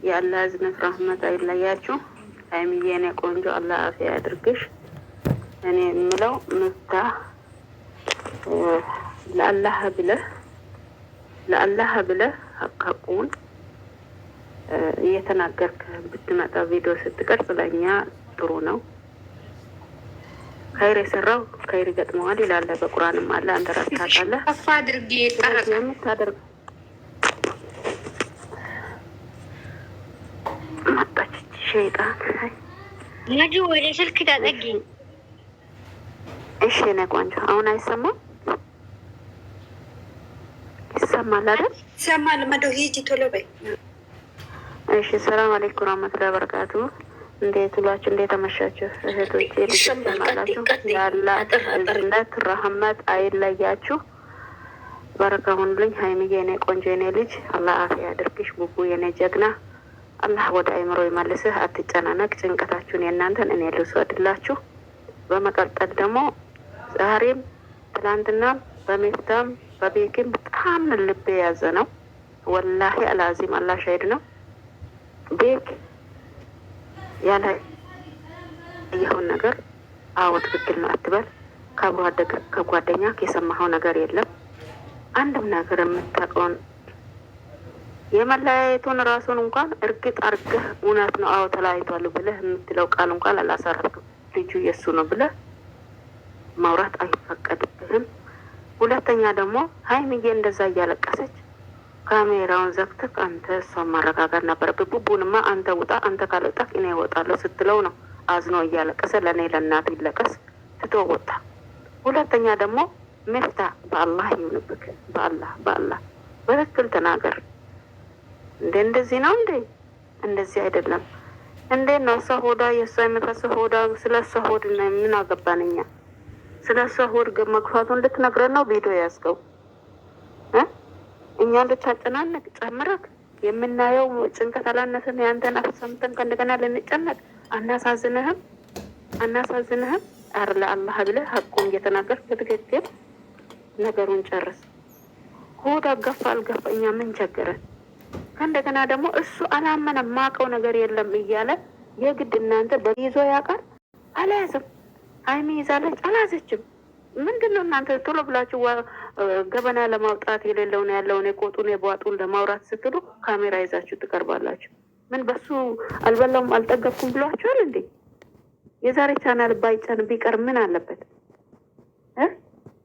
የአላህ እዝነት ረህመት አይለያችሁ። ሀይሚዬ የኔ ቆንጆ አላህ አፊያ ያድርግሽ። እኔ የምለው ምፍታህ ለአላህ ብለህ ሀቁን እየተናገርክ ብትመጣ ቪዲዮ ስትቀርጽ ለእኛ ጥሩ ነው። ከይር የሰራው ከይር ይገጥመዋል ይላል በቁርአንም አለ። አንተ ራስህ ታውቃለህ። ከፍ አድርጌ የምታደርግ መጣች ሸይጣን ነጂ ወደ ስልክ ታጠጊ። እሺ የኔ ቆንጆ አሁን አይሰማም? ይሰማል አይደል? ይሰማል። መዶ ሂጂ ቶሎ በይ። እሺ ሰላም አለይኩም ወራህመቱላሂ ወበረካቱ። እንዴት ውላችሁ? እንዴት አመሻችሁ እህቶቼ? ልጅማላችሁ ያላ እዝነት ረህመት አይለያችሁ። በረካ ሁኑልኝ። ሀይሚዬ የኔ ቆንጆ የኔ ልጅ አላህ አፊያ ያድርግሽ። ቡቡ የኔ ጀግና አላህ ወደ አይምሮ ይመልስህ። አትጨናነቅ። ጭንቀታችሁን የእናንተን እኔ ልውሰድላችሁ። በመቀጠል ደግሞ ዛሬም ትላንትናም በሜፍታም በቤኪም በጣም ልቤ የያዘ ነው። ወላሂ አልአዚም አላህ ሻሂድ ነው። ቤክ ያለ ይሁን ነገር አዎ ትክክል ነው አትበል። ከጓደኛ የሰማኸው ነገር የለም። አንድም ነገር የምታውቀውን የመለያየቱን ራሱን እንኳን እርግጥ አርገህ እውነት ነው አዎ ተለያይቷል ብለህ የምትለው ቃል እንኳን አላሳረፍክም። ልጁ የእሱ ነው ብለህ ማውራት አይፈቀድብህም። ሁለተኛ ደግሞ ሀይሚዬ እንደዛ እያለቀሰች ካሜራውን ዘግተህ አንተ እሷን ማረጋጋት ነበረብህ። ቡቡንማ አንተ ውጣ፣ አንተ ካልወጣህ እኔ እወጣለሁ ስትለው ነው አዝኖ እያለቀሰ ለእኔ ለእናቱ ይለቀስ ትቶ ወጣ። ሁለተኛ ደግሞ መፍታ በአላህ ይሁንብክ፣ በአላህ በትክክል ተናገር። እንዴ እንደዚህ ነው እንዴ? እንደዚህ አይደለም። እንዴት ነው እሷ ሆዳ የእሷ የሚፈስ ሆዳ? ስለ እሷ ሆድ ምን አገባን እኛ? ስለ እሷ ሆድ መግፋቱን ልትነግረን ነው ቪዲዮ ያዝገው እኛ ልታጨናነቅ ጨምረክ የምናየው ጭንቀት አላነስን? ያንተን አፍ ሰምተን ከእንደገና ልንጨነቅ አናሳዝንህም? አር ለአላህ ብለህ ሀቁን እየተናገርክ በትክክል ነገሩን ጨርስ። ሆድ አገፋ አልገፋ እኛ ምን ቸገረን? ከእንደገና ደግሞ እሱ አላመነም ማቀው ነገር የለም እያለ የግድ እናንተ በይዞ ያውቃል። አልያዝም። ሀይሚ ይዛለች አልያዘችም። ምንድን ነው እናንተ ቶሎ ብላችሁ ገበና ለማውጣት የሌለውን ያለውን የቆጡን የቧጡን ለማውራት ስትሉ ካሜራ ይዛችሁ ትቀርባላችሁ። ምን በሱ አልበላውም አልጠገብኩም ብሏችኋል እንዴ? የዛሬ ቻናል ባይጫን ቢቀር ምን አለበት?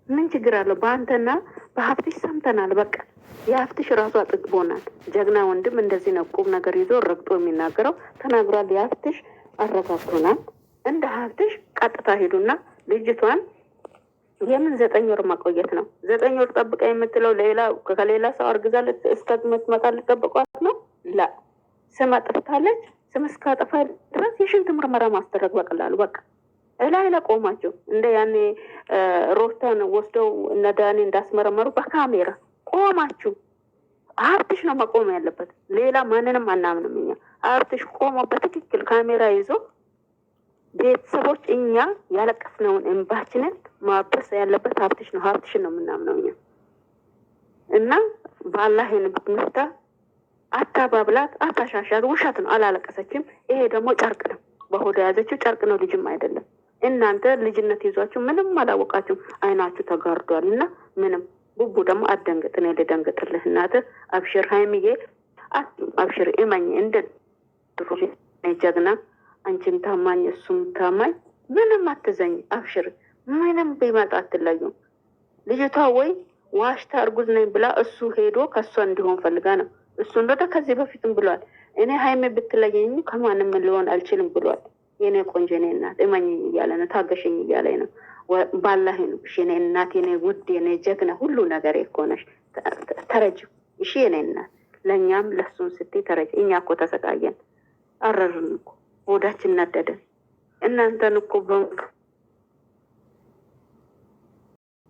ምን ችግር አለው? በአንተና በሀፍትሽ ሰምተናል። በቃ የሀፍትሽ ራሱ አጥግቦናል። ጀግና ወንድም እንደዚህ ነው ቁም ነገር ይዞ ረግጦ የሚናገረው ተናግሯል። የሀፍትሽ አረጋግቶናል። እንደ ሀፍትሽ ቀጥታ ሄዱና ልጅቷን የምን 9 ወር ማቆየት ነው? 9 ወር ጠብቃ የምትለው ከሌላ ሰው አርግዛ እስከምትመጣ ልጠብቋት ነው? ላ ስም አጥፍታለች። ስም እስካጠፋ ድረስ የሽንት ምርመራ ማስደረግ በቀላሉ በቃ እላይ ለቆማቸው እንደ ያኔ ሮታን ወስደው እነ ዳኒ እንዳስመረመሩ በካሜራ ቆማችሁ ሀብትሽ ነው መቆም ያለበት። ሌላ ማንንም አናምንም እኛ። ሀብትሽ ቆሞ በትክክል ካሜራ ይዞ ቤተሰቦች እኛ ያለቀስነውን እንባችንን ማበስ ያለበት ሀብትሽ ነው። ሀብትሽን ነው የምናምነው እኛ እና በአላህ የንብት ምፍታ አታባብላት፣ አታሻሻት። ውሸት ነው፣ አላለቀሰችም። ይሄ ደግሞ ጨርቅ ነው፣ በሆዷ የያዘችው ጨርቅ ነው፣ ልጅም አይደለም። እናንተ ልጅነት ይዟችሁ ምንም አላወቃችሁ፣ አይናችሁ ተጋርዷል። እና ምንም ቡቡ ደግሞ አትደንግጥ፣ እኔ ልደንግጥልህ እናትህ። አብሽር ሀይሚዬ፣ አብሽር እመኝ፣ እንደ ድሮ ጀግና አንቺም ታማኝ እሱም ታማኝ፣ ምንም አትዘኝ፣ አብሽር። ምንም ቢመጣ አትለዩም። ልጅቷ ወይ ዋሽታ እርጉዝ ነኝ ብላ እሱ ሄዶ ከእሷ እንዲሆን ፈልጋ ነው። እሱ እንደደ ከዚህ በፊትም ብሏል፣ እኔ ሀይሜ ብትለየኝ ከማንም ሊሆን አልችልም ብሏል። የኔ ቆንጆ የኔ እናት እመኝኝ እያለ ነው፣ ታገሸኝ እያለ ነው። ባላህ ንብሽ የኔ እናት፣ የኔ ውድ፣ የኔ ጀግና፣ ሁሉ ነገር የኮነሽ ተረጅ። እሺ የኔ እናት፣ ለእኛም ለሱን ስትይ ተረጅ። እኛ እኮ ተሰቃየን፣ አረርን እኮ ወዳችን ነደደን። እናንተን እኮ